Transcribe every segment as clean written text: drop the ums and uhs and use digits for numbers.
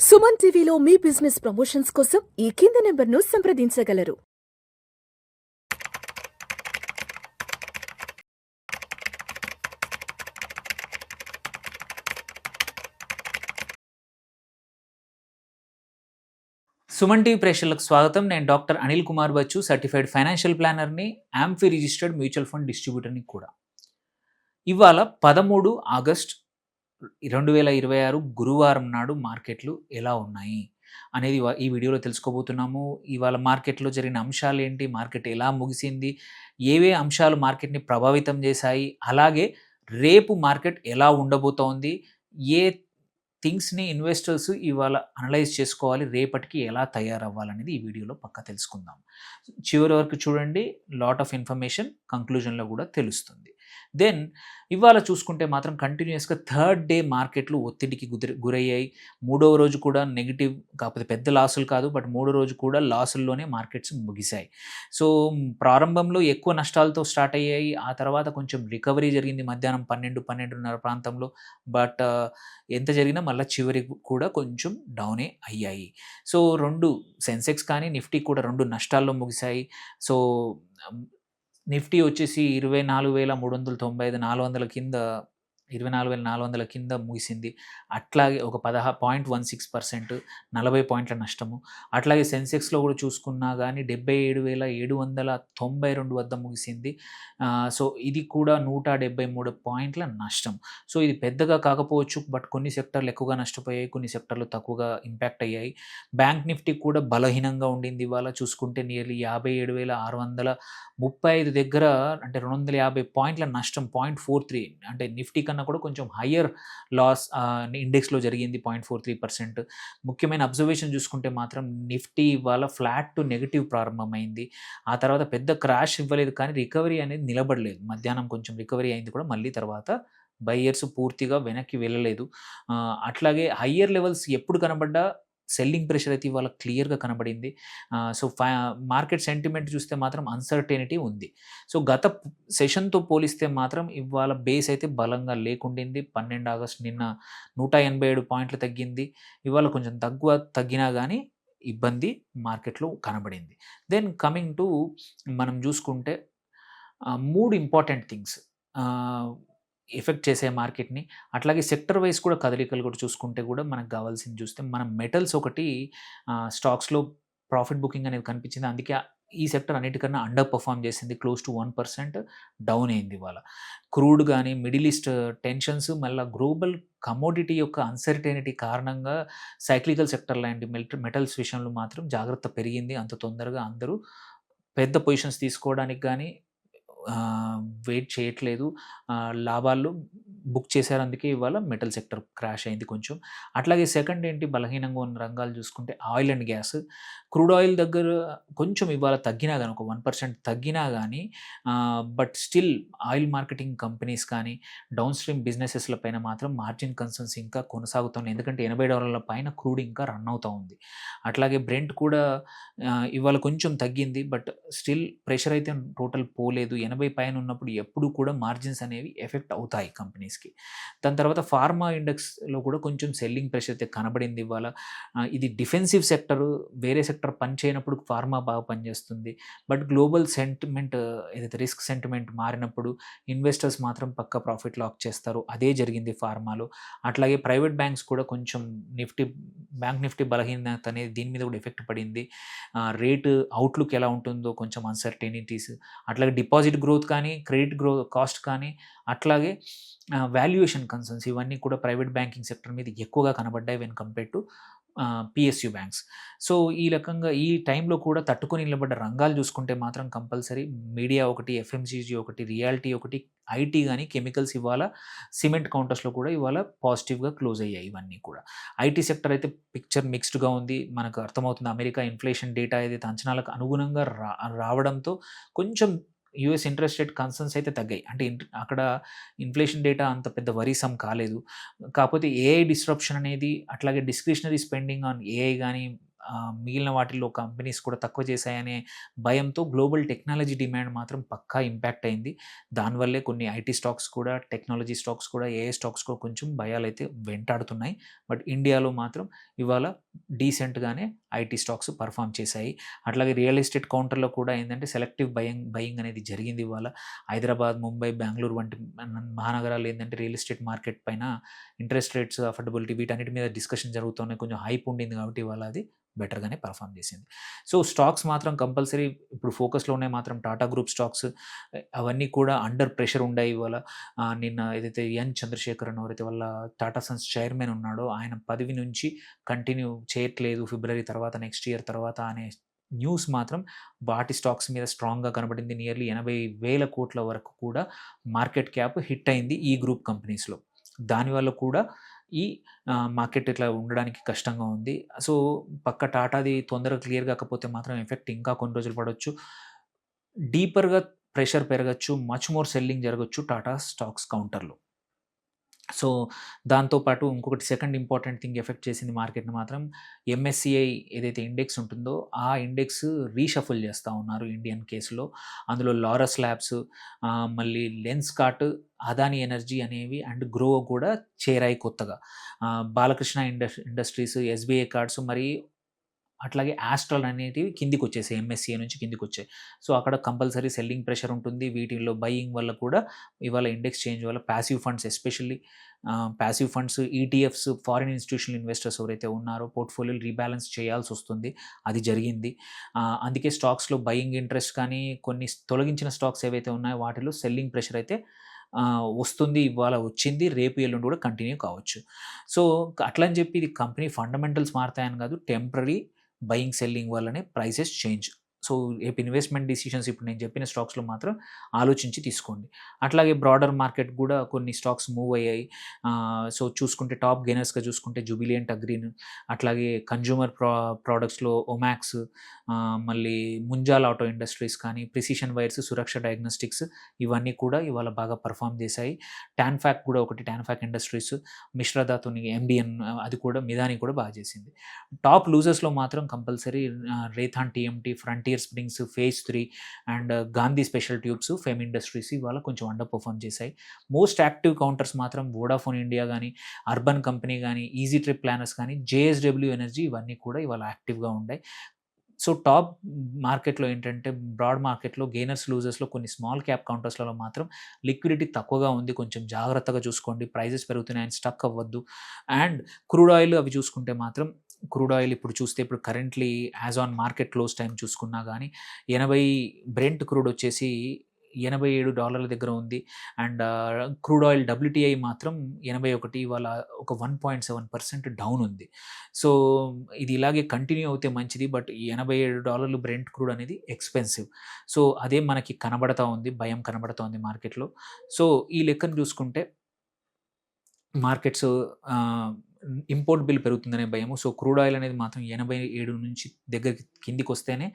సుమన్ టీవీలో మీ business promotions కోసం ఈ కింది నెంబర్ను సంప్రదించగలరు. సుమన్ టీవీ ప్రేక్షకులకు స్వాగతం. నేను doctor Anil Kumar Bachchu, certified financial ప్లానర్ని, యాంఫీ రిజిస్టర్డ్ మ్యూచువల్ ఫండ్ డిస్ట్రిబ్యూటర్ని కూడా. ఇవాళ 13 ఆగస్ట్ 2026 గురువారం నాడు మార్కెట్లు ఎలా ఉన్నాయి అనేది ఈ వీడియోలో తెలుసుకోబోతున్నాము. ఇవాళ మార్కెట్లో జరిగిన అంశాలు ఏంటి, మార్కెట్ ఎలా ముగిసింది, ఏవే అంశాలు మార్కెట్ని ప్రభావితం చేశాయి, అలాగే రేపు మార్కెట్ ఎలా ఉండబోతోంది, ఏ థింగ్స్ని ఇన్వెస్టర్స్ ఇవాళ అనలైజ్ చేసుకోవాలి, రేపటికి ఎలా తయారవ్వాలనేది ఈ వీడియోలో పక్కా తెలుసుకుందాం. చివరి వరకు చూడండి, లాట్ ఆఫ్ ఇన్ఫర్మేషన్ కంక్లూజన్లో కూడా తెలుస్తుంది. దెన్ ఇవాళ చూసుకుంటే మాత్రం కంటిన్యూస్గా థర్డ్ డే మార్కెట్లు ఒత్తిడికి గురయ్యాయి. మూడవ రోజు కూడా నెగిటివ్, కాకపోతే పెద్ద లాసులు కాదు, బట్ మూడో రోజు కూడా లాసుల్లోనే మార్కెట్స్ ముగిశాయి. సో ప్రారంభంలో ఎక్కువ నష్టాలతో స్టార్ట్ అయ్యాయి, ఆ తర్వాత కొంచెం రికవరీ జరిగింది మధ్యాహ్నం 12-12:30 ప్రాంతంలో. బట్ ఎంత జరిగినా మళ్ళీ చివరి కూడా కొంచెం డౌనే అయ్యాయి. సో రెండు సెన్సెక్స్ కానీ నిఫ్టీ కూడా రెండు నష్టాల్లో ముగిశాయి. సో నిఫ్టీ వచ్చేసి 24,395 400 కింద 24,400 కింద ముగిసింది. అట్లాగే ఒక 10.16%, 40 పాయింట్ల నష్టము. అట్లాగే సెన్సెక్స్లో కూడా చూసుకున్నా కానీ 77,792 వద్ద ముగిసింది. సో ఇది కూడా 173 పాయింట్ల నష్టం. సో ఇది పెద్దగా కాకపోవచ్చు, బట్ కొన్ని సెక్టర్లు ఎక్కువగా నష్టపోయాయి, కొన్ని సెక్టర్లు తక్కువగా ఇంపాక్ట్ అయ్యాయి. బ్యాంక్ నిఫ్టీ కూడా బలహీనంగా ఉండింది. ఇవాళ చూసుకుంటే నియర్లీ 57,635 దగ్గర, అంటే 250 పాయింట్ల నష్టం, 0.43, అంటే నిఫ్టీ కన్నా కూడా కొంచెం హయ్యర్ లాస్ ఇండెక్స్లో జరిగింది, 0.43%. ముఖ్యమైన అబ్జర్వేషన్ చూసుకుంటే మాత్రం నిఫ్టీ ఇవాళ ఫ్లాట్ టు నెగిటివ్ ప్రారంభమైంది. ఆ తర్వాత పెద్ద క్రాష్ ఇవ్వలేదు, కానీ రికవరీ అనేది నిలబడలేదు. మధ్యాహ్నం కొంచెం రికవరీ అయింది కూడా, మళ్ళీ తర్వాత బయ్యర్స్ పూర్తిగా వెనక్కి వెళ్ళలేదు. అట్లాగే హయ్యర్ లెవెల్స్ ఎప్పుడు కనబడ్డా సెల్లింగ్ ప్రెషర్ అయితే ఇవాళ క్లియర్గా కనబడింది. సో మార్కెట్ సెంటిమెంట్ చూస్తే మాత్రం అన్సర్టెనిటీ ఉంది. సో గత సెషన్తో పోలిస్తే మాత్రం ఇవాళ బేస్ అయితే బలంగా లేకుండింది. 12 ఆగస్ట్ నిన్న 187 పాయింట్లు తగ్గింది. ఇవాళ కొంచెం తగ్గినా కానీ ఇబ్బంది మార్కెట్లో కనబడింది. దెన్ కమింగ్ టు మనం చూసుకుంటే 3 ఇంపార్టెంట్ థింగ్స్ ఎఫెక్ట్ చేసే మార్కెట్ని, అట్లాగే సెక్టర్ వైజ్ కూడా కదలికలు కూడా చూసుకుంటే కూడా మనకు కావాల్సింది చూస్తే మనం మెటల్స్ ఒకటి స్టాక్స్లో ప్రాఫిట్ బుకింగ్ అనేది కనిపించింది. అందుకే ఈ సెక్టర్ అన్నిటికన్నా అండర్ పర్ఫామ్ చేసింది, క్లోజ్ టు 1% డౌన్ అయింది ఇవాళ. క్రూడ్ కానీ, మిడిల్ ఈస్ట్ టెన్షన్స్, మళ్ళీ గ్లోబల్ కమోడిటీ యొక్క అన్సర్టెనిటీ కారణంగా సైక్లికల్ సెక్టర్ లాంటి మెటల్స్ విషయంలో మాత్రం జాగ్రత్త పెరిగింది. అంత తొందరగా అందరూ పెద్ద పొజిషన్స్ తీసుకోవడానికి కానీ వెయిట్ చేయట్లేదు. లాభాలు బుక్ చేశారు, అందుకే ఇవాళ మెటల్ సెక్టర్ క్రాష్ అయింది కొంచెం. అట్లాగే సెకండ్ ఏంటి, బలహీనంగా ఉన్న రంగాలు చూసుకుంటే oil and gas. Crude oil దగ్గర కొంచెం ఇవాళ తగ్గినా కానీ, ఒక 1% తగ్గినా కానీ, but still oil marketing companies కానీ డౌన్ స్ట్రీమ్ బిజినెసెస్ల పైన మాత్రం మార్జిన్ కన్సర్న్స్ ఇంకా కొనసాగుతున్నాయి. ఎందుకంటే $80 పైన క్రూడ్ ఇంకా రన్ అవుతూ ఉంది. అట్లాగే బ్రెంట్ కూడా ఇవాళ కొంచెం తగ్గింది, బట్ స్టిల్ ప్రెషర్ అయితే టోటల్ పోలేదు. 80 పైన ఉన్నప్పుడు ఎప్పుడు కూడా మార్జిన్స్ అనేవి ఎఫెక్ట్ అవుతాయి కంపెనీస్కి. దాని తర్వాత ఫార్మా ఇండెక్స్లో కూడా కొంచెం సెల్లింగ్ ప్రెషర్ అయితే కనబడింది ఇవాళ. ఇది డిఫెన్సివ్ సెక్టర్, వేరే సెక్టర్ పని చేయనప్పుడు ఫార్మా బాగా పనిచేస్తుంది. బట్ గ్లోబల్ సెంటిమెంట్, ఏదైతే రిస్క్ సెంటిమెంట్ మారినప్పుడు ఇన్వెస్టర్స్ మాత్రం పక్క ప్రాఫిట్ లాక్ చేస్తారు. అదే జరిగింది ఫార్మాలో. అట్లాగే ప్రైవేట్ బ్యాంక్స్ కూడా కొంచెం బ్యాంక్ నిఫ్టీ బలహీనత అనేది దీని మీద కూడా ఎఫెక్ట్ పడింది. రేటు అవుట్లుక్ ఎలా ఉంటుందో కొంచెం అన్సర్టెనిటీస్, అట్లాగే డిపాజిట్ గ్రోత్ కానీ, క్రెడిట్ కాస్ట్ కానీ, అట్లాగే వాల్యుయేషన్ కన్సర్న్స్, ఇవన్నీ కూడా ప్రైవేట్ బ్యాంకింగ్ సెక్టర్ మీద ఎక్కువగా కనబడ్డాయి when compare to PSU banks. So ఈ రకంగా ఈ టైంలో కూడా తట్టుకొని నిలబడ్డ రంగాలు చూసుకుంటే మాత్రం కంపల్సరీ మీడియా ఒకటి, ఎఫ్ఎంసీజీ ఒకటి, రియాలిటీ ఒకటి, ఐటీ కానీ, కెమికల్స్ ఇవాళ, సిమెంట్ కౌంటర్స్లో కూడా ఇవాళ పాజిటివ్గా క్లోజ్ అయ్యాయి ఇవన్నీ కూడా. ఐటీ సెక్టర్ అయితే పిక్చర్ మిక్స్డ్గా ఉంది, మనకు అర్థమవుతుంది. అమెరికా ఇన్ఫ్లేషన్ డేటా ఏదైతే అంచనాలకు అనుగుణంగా రావడంతో కొంచెం యూఎస్ ఇంట్రెస్ట్ రేట్ కన్సర్న్స్ అయితే తగ్గాయి. అంటే అక్కడ ఇన్ఫ్లేషన్ డేటా అంత పెద్ద వరీసం కాలేదు. కాకపోతే ఏఐ డిస్రప్షన్ అనేది, అట్లాగే డిస్క్రిషనరీ స్పెండింగ్ ఆన్ ఏఐ కానీ, మిగిలిన వాటిల్లో కంపెనీస్ కూడా తక్కువ చేశాయనే భయంతో గ్లోబల్ టెక్నాలజీ డిమాండ్ మాత్రం పక్కా ఇంపాక్ట్ అయింది. దానివల్లే కొన్ని ఐటీ స్టాక్స్ కూడా, టెక్నాలజీ స్టాక్స్ కూడా, ఏఐ స్టాక్స్ కూడా కొంచెం భయాలైతే వెంటాడుతున్నాయి. బట్ ఇండియాలో మాత్రం ఇవాళ డీసెంట్‌గానే ఐటీ స్టాక్స్ పర్ఫార్మ్ చేశాయి. అట్లాగే రియల్ ఎస్టేట్ కౌంటర్‌లో కూడా ఏందంటే సెలెక్టివ్ బయింగ్ అనేది జరిగింది ఇవాళ. హైదరాబాద్, ముంబై, బెంగుళూరు వంటి మహానగరాల్లో ఏందంటే రియల్ ఎస్టేట్ మార్కెట్ పైన ఇంట్రెస్ట్ రేట్స్, అఫోర్డబిలిటీ వీటన్నిటి మీద డిస్కషన్ జరుగుతున్నాయి. కొంచెం హైప్ ఉండింది కాబట్టి ఇవాళ అది బెటర్‌గానే పర్ఫార్మ్ చేసింది. సో, స్టాక్స్ మాత్రం కంపల్సరీ ఇప్పుడు ఫోకస్‌లో ఉన్నాయి మాత్రం టాటా గ్రూప్ స్టాక్స్ అవన్నీ కూడా అండర్ ప్రెషర్ ఉండాయి ఇవాళ. నిన్న ఏదైతే ఎన్ చంద్రశేఖరన్ ఎవరైతే వాళ్ళ టాటా సన్స్ చైర్మన్ ఉన్నాడో ఆయన పదవి నుంచి కంటిన్యూ చేయట్లేదు ఫిబ్రవరి తర్వాత, నెక్స్ట్ ఇయర్ తర్వాత అనే న్యూస్ మాత్రం వాటి స్టాక్స్ మీద స్ట్రాంగ్‌గా కనబడింది. నియర్లీ 80,000 కోట్ల వరకు కూడా మార్కెట్ క్యాప్ హిట్ అయింది ఈ గ్రూప్ కంపెనీస్‌లో. దానివల్ల కూడా ఈ మార్కెట్ ఇట్లా ఉండడానికి కష్టంగా ఉంది. సో, పక్క టాటాది తొందరగా క్లియర్ కాకపోతే మాత్రం ఎఫెక్ట్ ఇంకా కొన్ని రోజులు పడొచ్చు. డీపర్‌గా ప్రెషర్ పెరగొచ్చు. మచ్ మోర్ సెల్లింగ్ జరగొచ్చు టాటా స్టాక్స్ కౌంటర్‌లో. సో, దాంతో పాటు ఇంకొకటి సెకండ్ ఇంపార్టెంట్ థింగ్ ఎఫెక్ట్ చేసింది మార్కెట్‌ని మాత్రం ఎంఎస్‌సిఐ ఏదైతే ఇండెక్స్ ఉంటుందో, ఆ ఇండెక్స్ రీషఫుల్ చేస్తా ఉన్నారు ఇండియన్ కేస్‌లో. అందులో లారస్ ల్యాబ్స్, మళ్ళీ లెన్స్కార్ట్, అదాని ఎనర్జీ అనేవి అండ్ గ్రో కూడా చేరాయి కొత్తగా. బాలకృష్ణ ఇండస్ట్రీస్, ఎస్‌బీఐ కార్డ్స్ మరి అట్లాగే ఆస్ట్రల్ అనేటివి కిందికొచ్చేసాయి. ఎంఎస్‌సిఐ నుంచి కిందికొచ్చాయి. సో, అక్కడ కంపల్సరీ సెల్లింగ్ ప్రెషర్ ఉంటుంది. వీటిల్లో బయింగ్ వల్ల కూడా ఇవాళ ఇండెక్స్ చేంజ్ వల్ల passive funds especially passive funds, ETFs, foreign institutional investors ఎవరైతే ఉన్నారో పోర్ట్‌ఫోలియోలు రీబాలన్స్ చేయాల్సొస్తుంది. అది జరిగింది. అందుకే స్టాక్స్‌లో బయింగ్ ఇంట్రెస్ట్ కానీ, కొన్ని తొలగించిన స్టాక్స్ ఏవైతే ఉన్నాయో వాటిలో సెల్లింగ్ ప్రెషర్ అయితే వస్తుంది. ఇవాళ వచ్చింది. రేపు, ఎల్లుండి కూడా కంటిన్యూ కావచ్చు. సో, అట్లని చెప్పి ఇది కంపెనీ ఫండమెంటల్స్ మారతాయని కాదు. టెంపరరీ బయింగ్, సెల్లింగ్ వల్లనే ప్రైసెస్ చేంజ్. సో, రేపు ఇన్వెస్ట్‌మెంట్ డిసిషన్స్ ఇప్పుడు నేను చెప్పిన స్టాక్స్‌లో మాత్రం ఆలోచించి తీసుకోండి. అట్లాగే బ్రాడర్ మార్కెట్ కూడా కొన్ని స్టాక్స్ మూవ్ అయ్యాయి. సో, చూసుకుంటే టాప్ గెయినర్స్‌గా చూసుకుంటే జుబిలియంట్ అగ్రీన్, అట్లాగే కన్జ్యూమర్ ప్రొడక్ట్స్‌లో ఒమాక్స్, మళ్ళీ ముంజాల్ ఆటో ఇండస్ట్రీస్ కానీ, ప్రిసిషన్ వైర్స్, సురక్ష డయాగ్నోస్టిక్స్ ఇవన్నీ కూడా ఇవాళ బాగా పర్ఫార్మ్ చేశాయి. టాన్ఫాక్ కూడా ఒకటి, టాన్ఫాక్ ఇండస్ట్రీస్, మిశ్రా ధాతుని ఎంబీఎన్ అది కూడా, మిదాని కూడా బాగా చేసింది. టాప్ లూజర్స్‌లో మాత్రం కంపల్సరీ రేథాన్ TMT, frontier springs, phase 3 and Gandhi special tubes, ఫెమ్ ఇండస్ట్రీస్ ఇవాళ కొంచెం అండర్ పర్ఫార్మ్ చేశాయి. మోస్ట్ యాక్టివ్ కౌంటర్స్ మాత్రం వోడాఫోన్ ఇండియా కానీ, అర్బన్ కంపెనీ కానీ, ఈజీ ట్రిప్ ప్లానర్స్ కానీ, జేఎస్‌డబ్ల్యూ ఎనర్జీ ఇవన్నీ కూడా ఇవాళ యాక్టివ్‌గా ఉన్నాయి. సో, టాప్ మార్కెట్‌లో ఏంటంటే బ్రాడ్ మార్కెట్‌లో గెయినర్స్, లూజర్స్‌లో కొన్ని స్మాల్ క్యాప్ కౌంటర్స్‌లలో మాత్రం లిక్విడిటీ తక్కువగా ఉంది. కొంచెం జాగ్రత్తగా చూసుకోండి. ప్రైజెస్ పెరుగుతున్నాయని స్టక్ అవ్వద్దు. అండ్ క్రూడ్ ఆయిల్ అవి చూసుకుంటే మాత్రం క్రూడ్ ఆయిల్ ఇప్పుడు చూస్తే ఇప్పుడు currently as on market close time చూసుకున్నా గానీ 80 బ్రెంట్ క్రూడ్ వచ్చేసి $87 దగ్గర ఉంది. అండ్ క్రూడ్ ఆయిల్ డబ్ల్యూటీఐ మాత్రం 81 ఇవాళ ఒక 1.7% డౌన్ ఉంది. సో, ఇది ఇలాగే కంటిన్యూ అవుతే మంచిది. బట్ ఈ $87 బ్రెంట్ క్రూడ్ అనేది ఎక్స్‌పెన్సివ్. సో, అదే మనకి కనబడతా ఉంది. భయం కనబడతా ఉంది మార్కెట్‌లో. సో, ఈ లెక్కను చూసుకుంటే మార్కెట్స్ ఇంపోర్ట్ బిల్ పెరుగుతుందనే భయము. సో, క్రూడ్ ఆయిల్ అనేది మాత్రం 87 నుంచి దగ్గరికి కిందికొస్తేనే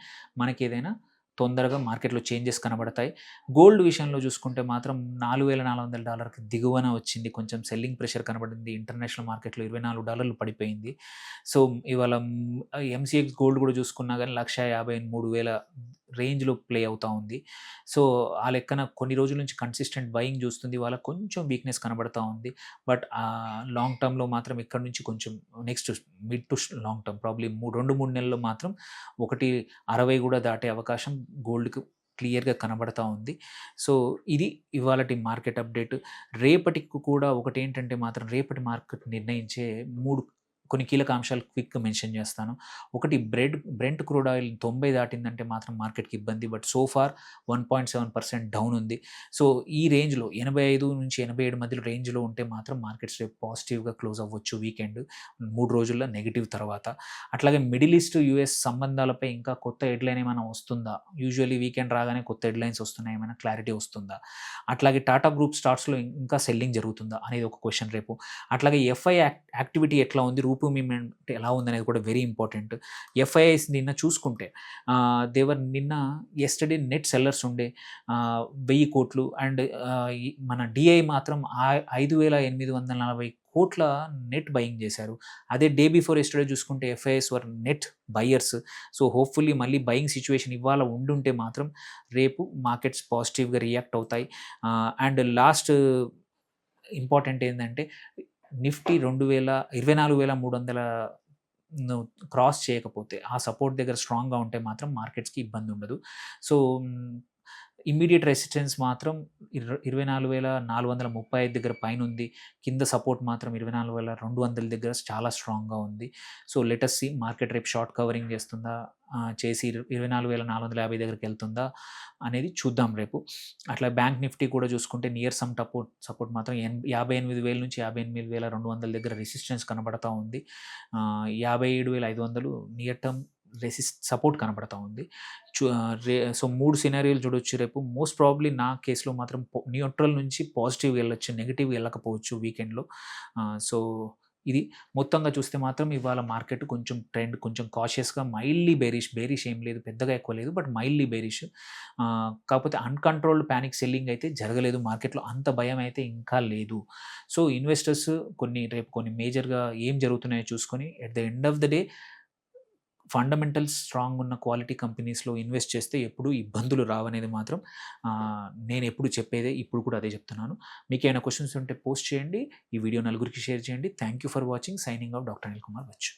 మనకేదైనా తొందరగా మార్కెట్‌లో చేంజెస్ కనబడతాయి. గోల్డ్ విషయంలో చూసుకుంటే మాత్రం $4,400కి దిగువన వచ్చింది. కొంచెం సెల్లింగ్ ప్రెషర్ కనబడింది. ఇంటర్నేషనల్ మార్కెట్‌లో $24 పడిపోయింది. సో, ఇవాళ ఎంసీఎక్స్ గోల్డ్ కూడా చూసుకున్నా గానీ 1,53,000 రేంజ్‌లో ప్లే అవుతా ఉంది. సో, ఆ లెక్కన కొన్ని రోజుల నుంచి కన్సిస్టెంట్ బయింగ్ చూస్తుంది. ఇవాళ కొంచెం వీక్‌నెస్ కనబడతా ఉంది. బట్ లాంగ్ టర్మ్‌లో మాత్రం ఇక్కడి నుంచి కొంచెం next mid to long term probably 2, 3 నెలల్లో మాత్రం 1.60 కూడా దాటే అవకాశం గోల్డ్‌కి క్లియర్‌గా కనబడతా ఉంది. సో, ఇది ఇవాళటి మార్కెట్ అప్డేట్. రేపటికి కూడా ఒకటేంటంటే మాత్రం రేపటి మార్కెట్ నిర్ణయించే 3 కొన్ని కీలక అంశాలు క్విక్‌గా మెన్షన్ చేస్తాను. ఒకటి బ్రెంట్ క్రూడ్ ఆయిల్ 90 దాటిందంటే మాత్రం మార్కెట్‌కి ఇబ్బంది. బట్ సో ఫార్ 1.7% డౌన్ ఉంది. సో, ఈ రేంజ్‌లో 85-87 మధ్యలో రేంజ్‌లో ఉంటే మాత్రం మార్కెట్స్ రేపు పాజిటివ్‌గా క్లోజ్ అవ్వచ్చు వీకెండ్ 3 రోజుల్లో నెగెటివ్ తర్వాత. అట్లాగే మిడిల్ ఈస్ట్, యూఎస్ సంబంధాలపై ఇంకా కొత్త హెడ్‌లైన్ ఏమైనా వస్తుందా? యూజువల్లీ వీకెండ్ రాగానే కొత్త హెడ్‌లైన్స్ వస్తున్నాయి. ఏమైనా క్లారిటీ వస్తుందా? అట్లాగే టాటా గ్రూప్ స్టాక్స్‌లో ఇంకా సెల్లింగ్ జరుగుతుందా? అనేది ఒక క్వెషన్ రేపు. అట్లాగే ఎఫ్ఐ యాక్టివిటీ ఎట్లా ఉంది? రూపు మూవ్‌మెంట్ ఎలా ఉందనేది కూడా వెరీ ఇంపార్టెంట్. ఎఫ్ఐఐస్ నిన్న చూసుకుంటే దేవర్ నిన్న యెస్టర్‌డే నెట్ సెల్లర్స్ ఉండే 1,000 కోట్లు అండ్ మన డిఐ మాత్రం 5,840 కోట్ల నెట్ బయింగ్ చేశారు. అదే డే బిఫోర్ ఎస్టర్డే చూసుకుంటే ఎఫ్ఐఎస్ వర్ నెట్ బయర్స్. సో హోప్ఫుల్లీ మళ్ళీ బయింగ్ సిచ్యువేషన్ ఇవాళ ఉండుంటే మాత్రం రేపు మార్కెట్స్ పాజిటివ్గా రియాక్ట్ అవుతాయి. అండ్ లాస్ట్ ఇంపార్టెంట్ ఏంటంటే నిఫ్టీ 24,300 క్రాస్ చేయకపోతే, ఆ సపోర్ట్ దగ్గర స్ట్రాంగ్గా ఉంటే మాత్రం మార్కెట్స్కి ఇబ్బంది ఉండదు. సో ఇమ్మీడియట్ రెసిస్టెన్స్ మాత్రం 24,435 దగ్గర పైన ఉంది. కింద సపోర్ట్ మాత్రం 24,200 దగ్గర చాలా స్ట్రాంగ్గా ఉంది. So let us see market రేపు షార్ట్ కవరింగ్ చేస్తుందా, చేసి 24,450 దగ్గరికి వెళ్తుందా అనేది చూద్దాం రేపు. అట్లా బ్యాంక్ నిఫ్టీ కూడా చూసుకుంటే నియర్ సమ్ సపోర్ట్ మాత్రం 58,000 నుంచి 58,200 దగ్గర రెసిస్టెన్స్ కనబడతా ఉంది. 57,500 నియర్ టర్మ్ సపోర్ట్ కనబడతా ఉంది. సో 3 సినారియోలు చూడొచ్చు రేపు. మోస్ట్ ప్రాబబ్లీ నా కేసులో మాత్రం న్యూట్రల్ నుంచి పాజిటివ్ వెళ్ళొచ్చు, నెగిటివ్ వెళ్ళకపోవచ్చు వీకెండ్లో. సో ఇది మొత్తంగా చూస్తే మాత్రం ఇవాళ మార్కెట్ కొంచెం ట్రెండ్ కొంచెం కాషియస్గా మైల్డ్లీ బేరిష్ ఏం లేదు, పెద్దగా ఎక్కువ లేదు, బట్ మైల్డ్లీ బేరిష్. కాకపోతే అన్కంట్రోల్డ్ ప్యానిక్ సెల్లింగ్ అయితే జరగలేదు మార్కెట్లో, అంత భయం అయితే ఇంకా లేదు. సో ఇన్వెస్టర్స్ రేపు కొన్ని మేజర్గా ఏం జరుగుతున్నాయో చూసుకొని at the end of the day fundamentals strong ఉన్న క్వాలిటీ కంపెనీస్లో ఇన్వెస్ట్ చేస్తే ఎప్పుడు ఇబ్బందులు రావనేది మాత్రం నేను ఎప్పుడు చెప్పేదే, ఇప్పుడు కూడా అదే చెప్తున్నాను. మీకు ఏమైనా క్వశ్చన్స్ ఉంటే పోస్ట్ చేయండి, ఈ వీడియో నలుగురికి షేర్ చేయండి. Thank you for watching. Signing out, doctor Anil Kumar Bachu.